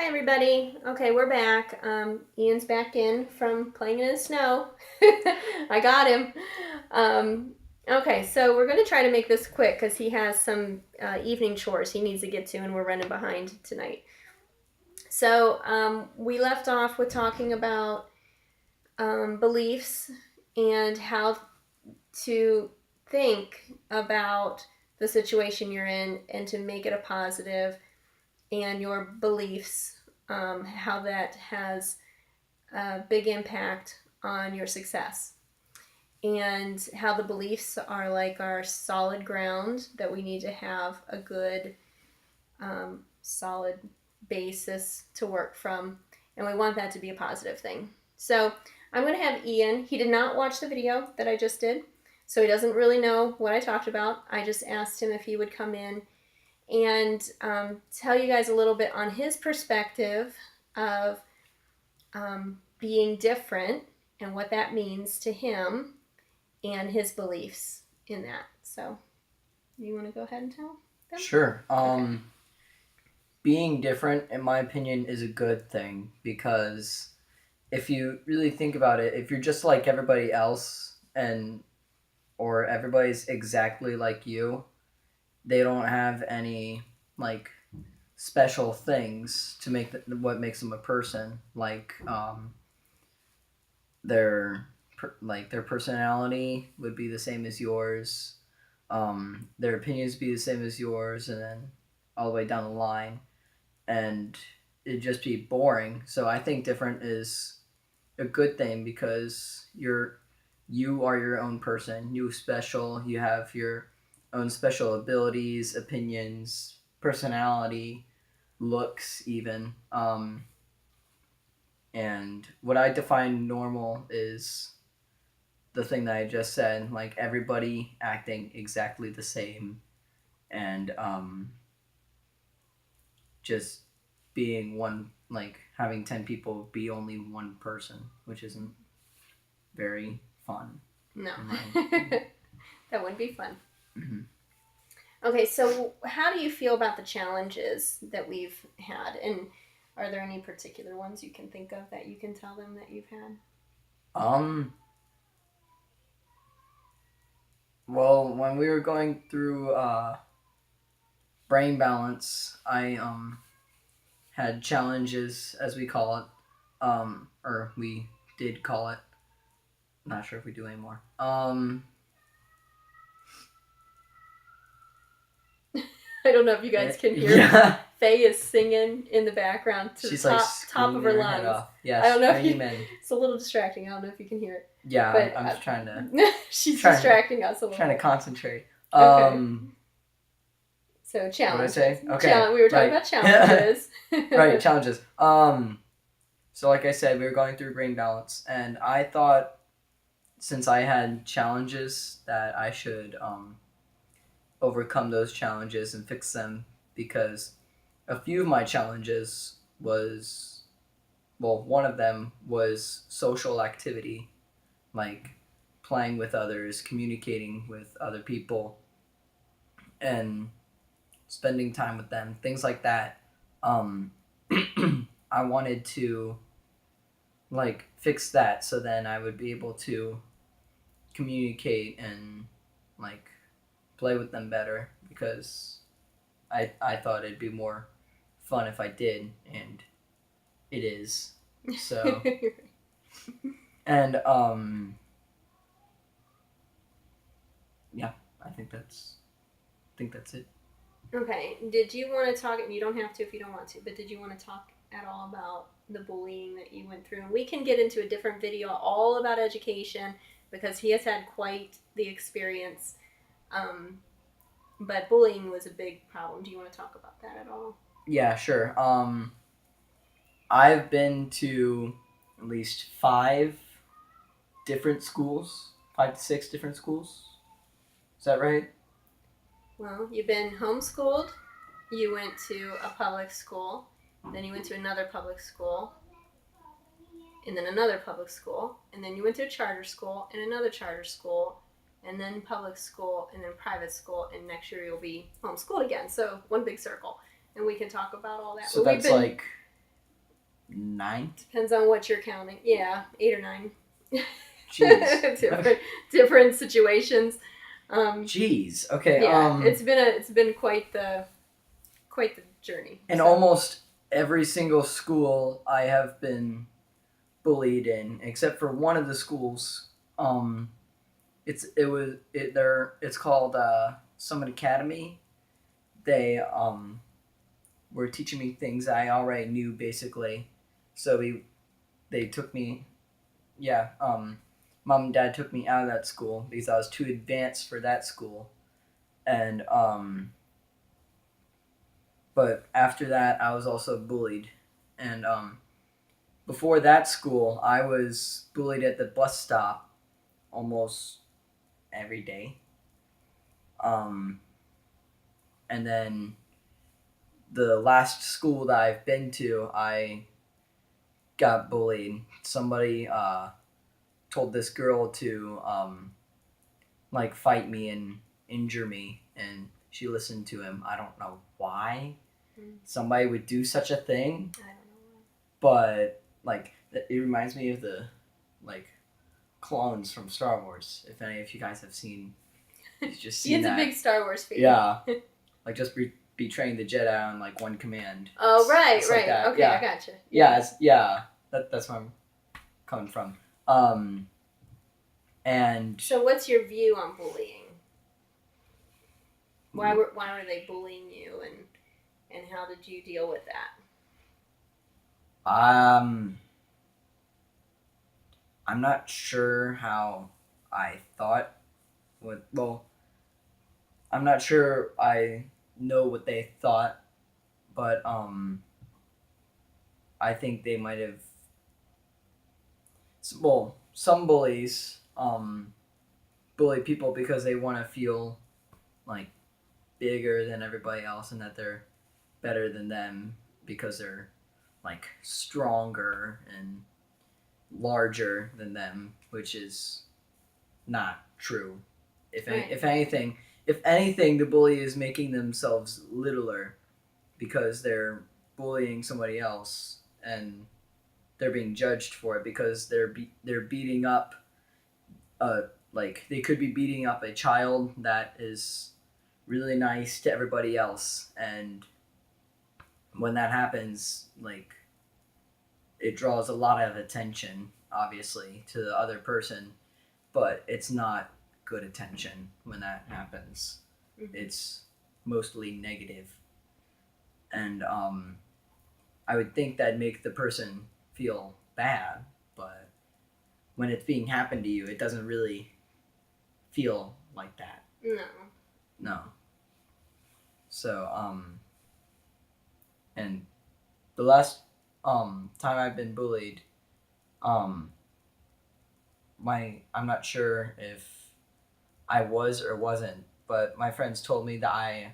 Hi, everybody. Okay, we're back. Ian's back in from playing in the snow. I got him. Okay, so we're going to try to make this quick because he has some evening chores he needs to get to, and we're running behind tonight. So we left off with talking about beliefs and how to think about the situation you're in and to make it a positive, and your beliefs, how that has a big impact on your success, and how the beliefs are like our solid ground that we need to have a good, solid basis to work from, and we want that to be a positive thing. So I'm going to have Ian. He did not watch the video that I just did, so he doesn't really know what I talked about. I just asked him if he would come in and tell you guys a little bit on his perspective of being different and what that means to him and his beliefs in that. So, you want to go ahead and tell them? Sure. Being different, in my opinion, is a good thing because if you really think about it, if you're just like everybody else or everybody's exactly like you, they don't have any like special things to make what makes them a person, like their their personality would be the same as yours, their opinions be the same as yours, and then all the way down the line, and it'd just be boring. So I think different is a good thing because you are your own person. You special. You have your own special abilities, opinions, personality, looks, even. And what I define normal is the thing that I just said, like everybody acting exactly the same, and just being one, like having 10 people be only one person, which isn't very fun. No. That wouldn't be fun. Mm-hmm. Okay, so how do you feel about the challenges that we've had? And are there any particular ones you can think of that you can tell them that you've had? Well, when we were going through brain balance, I had challenges, as we call it, or we did call it. Not sure if we do anymore. I don't know if you guys can hear. Yeah. Faye is singing in the background to She's the top of her lungs. lungs. Yeah, I don't know if it's a little distracting. I don't know if you can hear it. Yeah, but I'm just trying to. She's distracting us a little. Trying to concentrate. Okay. So challenges. What did I say? Okay. We were talking about challenges. Right, challenges. So like I said, we were going through brain balance, and I thought since I had challenges that I should overcome those challenges and fix them, because a few of my challenges was, well, one of them was social activity, like playing with others, communicating with other people, and spending time with them, things like that. I wanted to like fix that so then I would be able to communicate and like play with them better, because I thought it'd be more fun if I did, and it is. So and yeah, I think that's it. Okay. Did you want to talk? And you don't have to if you don't want to. But did you want to talk at all about the bullying that you went through? And we can get into a different video all about education because he has had quite the experience. But bullying was a big problem. Do you want to talk about that at all? Yeah, sure. I've been to at least 5 different schools, 5 to 6 different schools. Is that right? Well, you've been homeschooled. You went to a public school. Then you went to another public school. And then another public school. And then you went to a charter school and another charter school. And then public school and then private school. And next year you'll be homeschooled again. So one big circle. And we can talk about all that. So that's like ninth. Depends on what you're counting. Yeah, 8 or 9. Jeez. different situations. Jeez. Okay. Yeah, it's been quite the journey. In So. almost every single school I have been bullied in, except for one of the schools. It's called Summit Academy. They were teaching me things I already knew basically. So they took me, yeah. Mom and dad took me out of that school because I was too advanced for that school, and but after that I was also bullied, and before that school I was bullied at the bus stop almost every day. Um, and then the last school that I've been to, I got bullied. Somebody told this girl to like fight me and injure me, and she listened to him. I don't know why somebody would do such a thing, I don't know. but like it reminds me of the like clones from Star Wars. If any of you guys have seen, you've just seen He's that. a big Star Wars fan. Yeah, like just betraying the Jedi on like one command. Oh right, It's right. like Okay, yeah. I gotcha. Yeah. That's where I'm coming from. And So, what's your view on bullying? Why were they bullying you, and how did you deal with that? I'm not sure how I thought. Well, I'm not sure I know what they thought, but I think they might have. Well, some bullies bully people because they want to feel like bigger than everybody else and that they're better than them because they're like stronger and larger than them, which is not true. If anything, the bully is making themselves littler because they're bullying somebody else and they're being judged for it because they're beating up like they could be beating up a child that is really nice to everybody else, and when that happens, like it draws a lot of attention obviously to the other person, but it's not good attention when that happens. Mm-hmm. It's mostly negative, and I would think that'd make the person feel bad, but when it's being happened to you, it doesn't really feel like that. No. So and the last time I've been bullied, I'm not sure if I was or wasn't, but my friends told me that I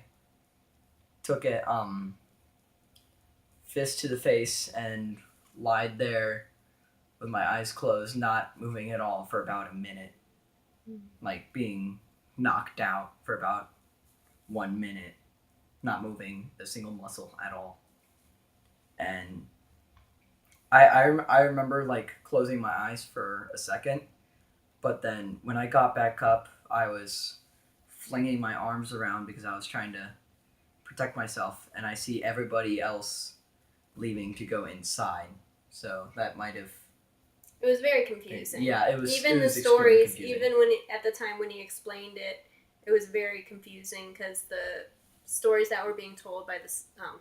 took it fist to the face and lied there with my eyes closed, not moving at all for about a minute, like being knocked out for about 1 minute, not moving a single muscle at all. And I remember like closing my eyes for a second, but then when I got back up, I was flinging my arms around because I was trying to protect myself, and I see everybody else leaving to go inside. So that might have. It was very confusing. Yeah, it was. Even it was the stories, confusing. even when at the time when he explained it, it was very confusing because the stories that were being told by the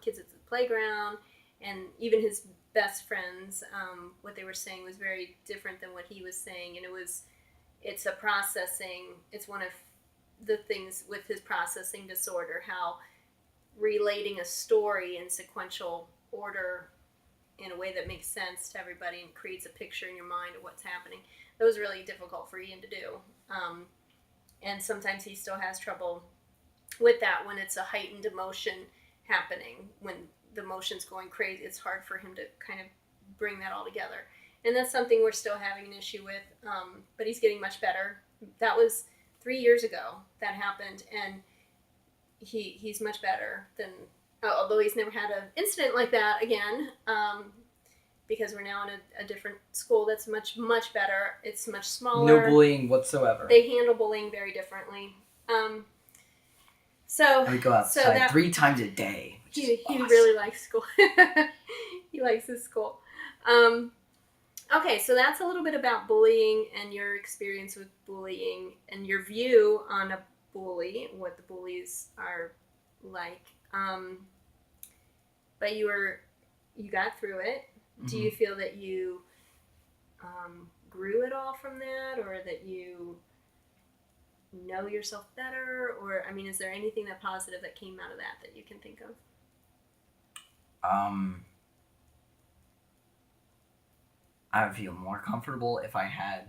kids at the playground and even his best friends, what they were saying was very different than what he was saying, and it's a processing. It's one of the things with his processing disorder, how relating a story in sequential order in a way that makes sense to everybody and creates a picture in your mind of what's happening. That was really difficult for Ian to do. And sometimes he still has trouble with that when it's a heightened emotion happening. When the emotion's going crazy, it's hard for him to kind of bring that all together. And that's something we're still having an issue with, but he's getting much better. That was 3 years ago that happened, and he's much better than, although he's never had an incident like that again. because we're now in a different school that's much, much better. It's much No smaller. bullying whatsoever. They handle bullying very differently. So And we go outside 3 times a day. He awesome. really likes school. He likes his school. Okay, so that's a little bit about bullying and your experience with bullying and your view on a bully, what the bullies are like. But you got through it. Mm-hmm. Do you feel that you grew at all from that, or that you know yourself better, or I mean, is there anything that positive that came out of that you can think of? I would feel more comfortable if I had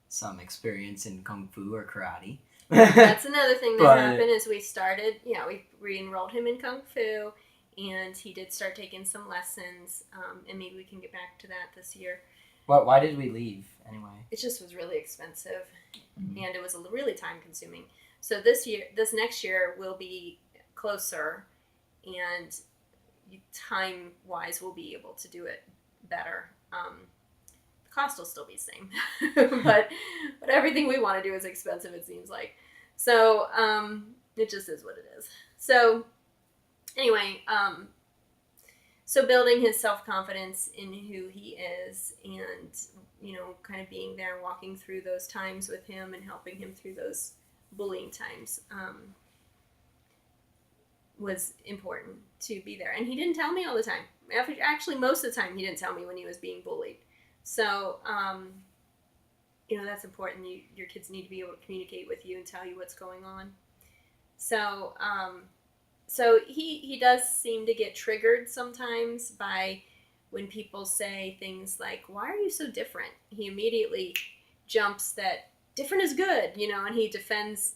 some experience in kung fu or karate. That's another thing that happened is we started, we re-enrolled him in kung fu, and he did start taking some lessons, and maybe we can get back to that this year. Why did we leave anyway? It just was really expensive, and it was really time consuming. So this next year will be closer, and time wise we'll be able to do it better. The cost will still be the same, but everything we want to do is expensive, it seems like. So it just is what it is. So anyway, so building his self-confidence in who he is, and kind of being there, walking through those times with him and helping him through those bullying times was important to be there. And he didn't tell me all the time. Actually, most of the time he didn't tell me when he was being bullied. So that's important. Your kids need to be able to communicate with you and tell you what's going on. So so he does seem to get triggered sometimes by when people say things like, "Why are you so different?" He immediately jumps that different is good, and he defends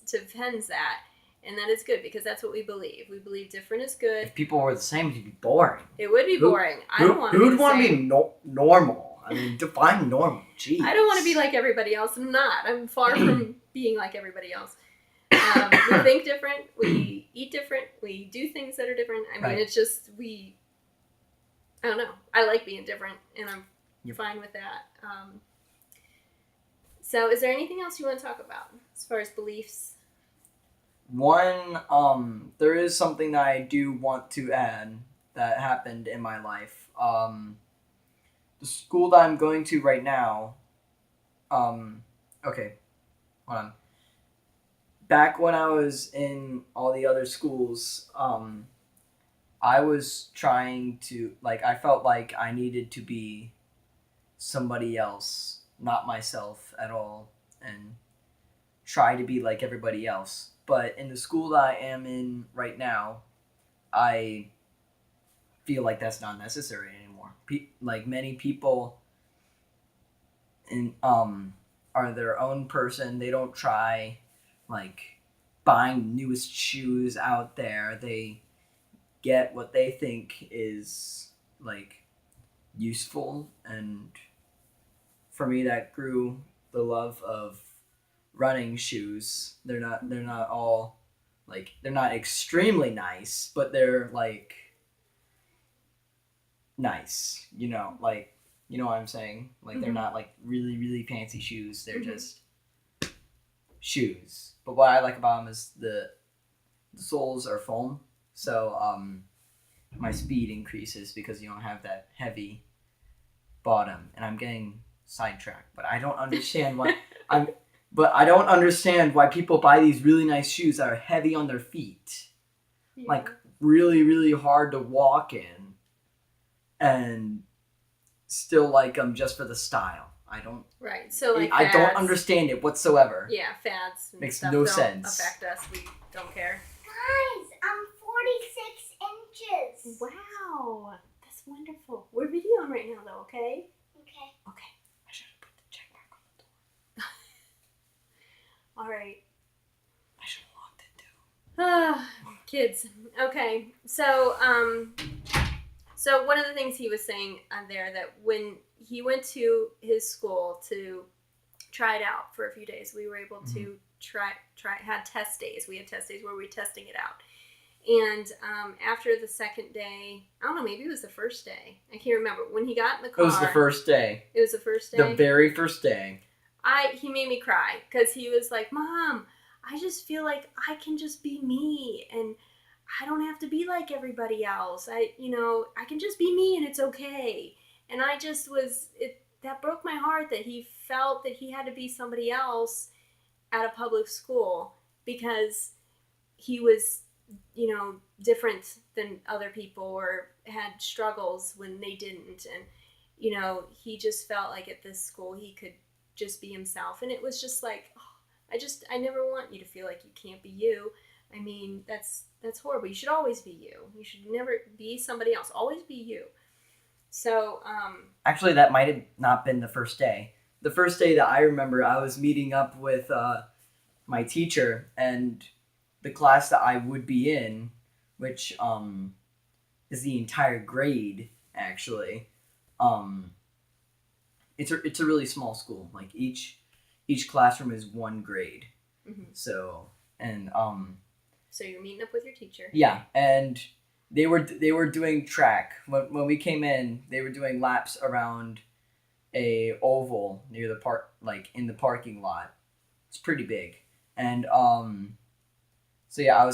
that. And that is good, because that's what we believe. We believe different is good. If people were the same, it'd be boring. It would be boring. I don't want to be the same. Who'd want to be normal? I mean, define normal. Jeez. I don't want to be like everybody else. I'm not. I'm far from being like everybody else. We think different. We eat different. We do things that are different. I mean, It's just I don't know. I like being different, and I'm fine with that. So is there anything else you want to talk about as far as beliefs? One, there is something that I do want to add that happened in my life. The school that I'm going to right now, okay, hold on. Back when I was in all the other schools, I was trying to, I felt like I needed to be somebody else, not myself at all, and try to be like everybody else. But in the school that I am in right now, I feel like that's not necessary anymore. Many people are their own person. They don't try buying newest shoes out there. They get what they think is useful, and for me that grew the love of running shoes. They're not all they're not extremely nice, but they're nice, you know what I'm saying, they're not really really fancy shoes. They're just shoes. But what I like about them is the soles are foam, so my speed increases because you don't have that heavy bottom. And I'm getting sidetracked, but I don't understand why I don't understand why people buy these really nice shoes that are heavy on their feet. Yeah. Really, really hard to walk in, and still like them just for the style. I don't. Right. So I don't understand it whatsoever. Yeah, fads. And makes stuff no don't sense. Affect us. We don't care. Guys, I'm 46 inches. Wow, that's wonderful. We're videoing right now, though. Okay. Okay. Okay. I should have put the check back on the door. All right. I should have locked it too. Kids. Okay. So so one of the things he was saying there, that when he went to his school to try it out for a few days, we were able to had test days. We had test days where we were testing it out. And after the second day, I don't know, maybe it was the first day. I can't remember. When he got in the car. It was the first day. It was the first day? The very first day. He made me cry because he was like, Mom, I just feel like I can just be me and I don't have to be like everybody else. I can just be me and it's okay. And I just that broke my heart that he felt that he had to be somebody else at a public school because he was, different than other people or had struggles when they didn't. And, he just felt like at this school he could just be himself. And it was just like, I never want you to feel like you can't be you. I mean, that's horrible. You should always be you. You should never be somebody else. Always be you. So, actually, that might have not been the first day. The first day that I remember, I was meeting up with my teacher and the class that I would be in, which is the entire grade, actually. It's a really small school. Like each classroom is one grade. Mm-hmm. So so you're meeting up with your teacher. Yeah, and they were doing track. When we came in, they were doing laps around a oval near the park, like in the parking lot. It's pretty big. And so yeah, I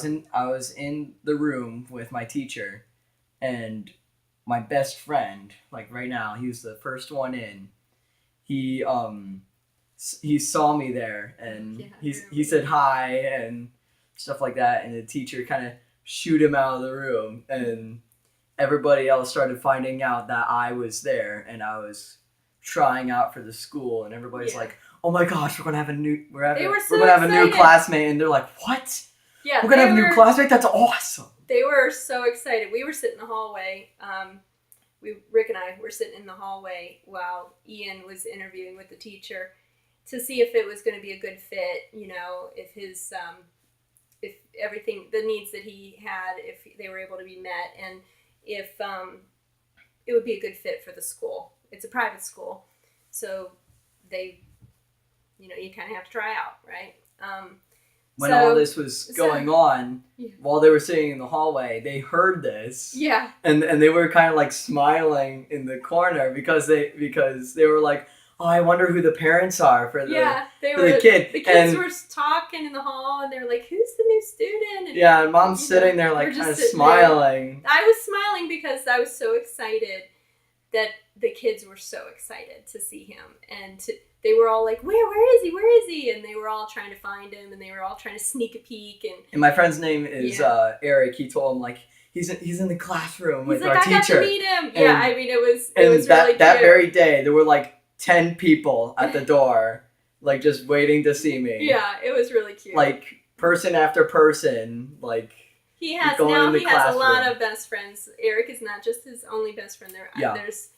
was in the room with my teacher and my best friend, like right now, he was the first one in. He saw me there and he said hi and stuff like that, and the teacher kind of shooed him out of the room, and everybody else started finding out that I was there and I was trying out for the school, and everybody's like, "Oh my gosh, we're gonna have a new classmate," and they're like, "What? Yeah, we're gonna have a new classmate? That's awesome!" They were so excited. We were sitting in the hallway. Rick and I were sitting in the hallway while Ian was interviewing with the teacher to see if it was going to be a good fit. If his if everything, the needs that he had, if they were able to be met, and if it would be a good fit for the school. It's a private school, so they, you kind of have to try out, right? When all this was going on, while they were sitting in the hallway, they heard this. Yeah. And they were kind of like smiling in the corner because they were like, "Oh, I wonder who the parents are for the kid." The kids were talking in the hall, and they were like, "Who's the new student?" And, and Mom's sitting there like kind of smiling. I was smiling because I was so excited that the kids were so excited to see him, and they were all like, where is he? And they were all trying to find him, and they were all trying to sneak a peek. And my friend's name is Eric. He told him like he's in the classroom with our teacher. I got to meet him. And, yeah, I mean it was really that very day there were like 10 people at the door, like just waiting to see me. Yeah, it was really cute. Like person after person, like. He has a lot of best friends. Eric is not just his only best friend.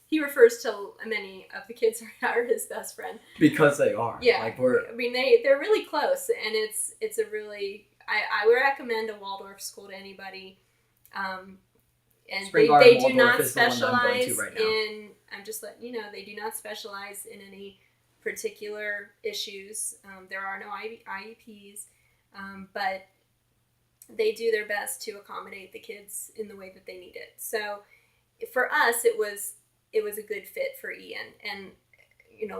He refers to many of the kids are his best friend. Because they are. Yeah. They're really close, and it's a really, I would recommend a Waldorf school to anybody. And they do not specialize in, I'm just letting you know, they do not specialize in any particular issues. There are no IEPs, but they do their best to accommodate the kids in the way that they need it. So for us, it was a good fit for Ian. And,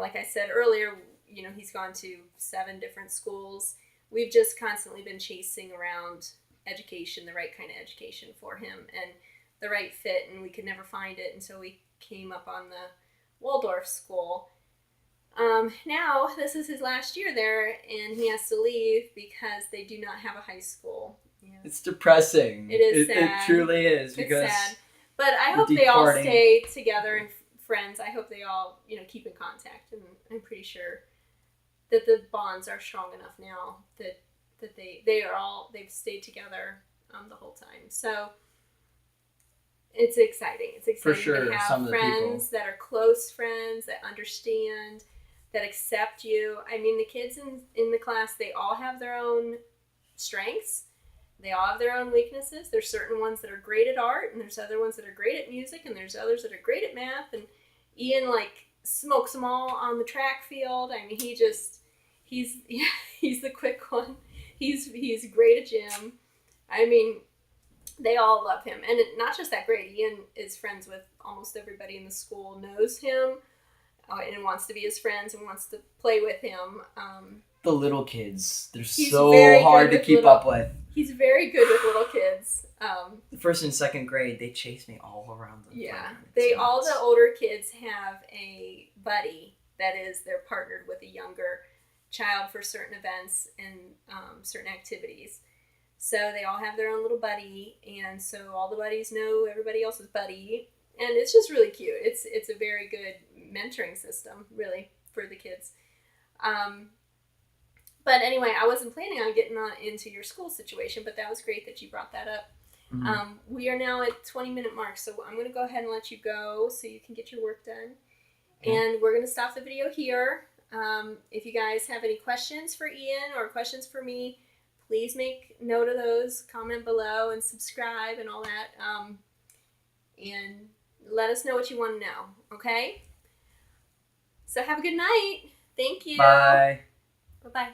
like I said earlier, he's gone to 7 different schools. We've just constantly been chasing around education, the right kind of education for him and the right fit. And we could never find it until we came up on the Waldorf school. Now, this is his last year there, and he has to leave because they do not have a high school. Yeah. It's depressing. It is sad. It truly is. Because it's sad. But I hope they all stay together and friends. I hope they all, keep in contact. And I'm pretty sure that the bonds are strong enough now that they've stayed together the whole time. So it's exciting. It's exciting for sure, to have friends that are close friends, that understand, that accept you. I mean, the kids in the class, they all have their own strengths. They all have their own weaknesses. There's certain ones that are great at art, and there's other ones that are great at music, and there's others that are great at math. And Ian smokes them all on the track field. I mean, he's the quick one. He's great at gym. I mean, they all love him. And not just that grade. Ian is friends with almost everybody in the school, knows him, and wants to be his friends and wants to play with him. The little kids, they're He's so very hard good to with keep little- up with. He's very good with little kids. The first and second grade, they chase me all around the Yeah, playground. they It's all nuts. the older kids have a buddy that is they're partnered with a younger child for certain events and certain activities. So they all have their own little buddy, and so all the buddies know everybody else's buddy, and it's just really cute. It's a very good mentoring system, really, for the kids. But anyway, I wasn't planning on getting into your school situation, but that was great that you brought that up. Mhm. We are now at 20-minute mark, so I'm going to go ahead and let you go so you can get your work done. Okay. And we're going to stop the video here. If you guys have any questions for Ian or questions for me, please make note of those, comment below, and subscribe and all that. And let us know what you want to know, okay? So have a good night. Thank you. Bye. Bye-bye.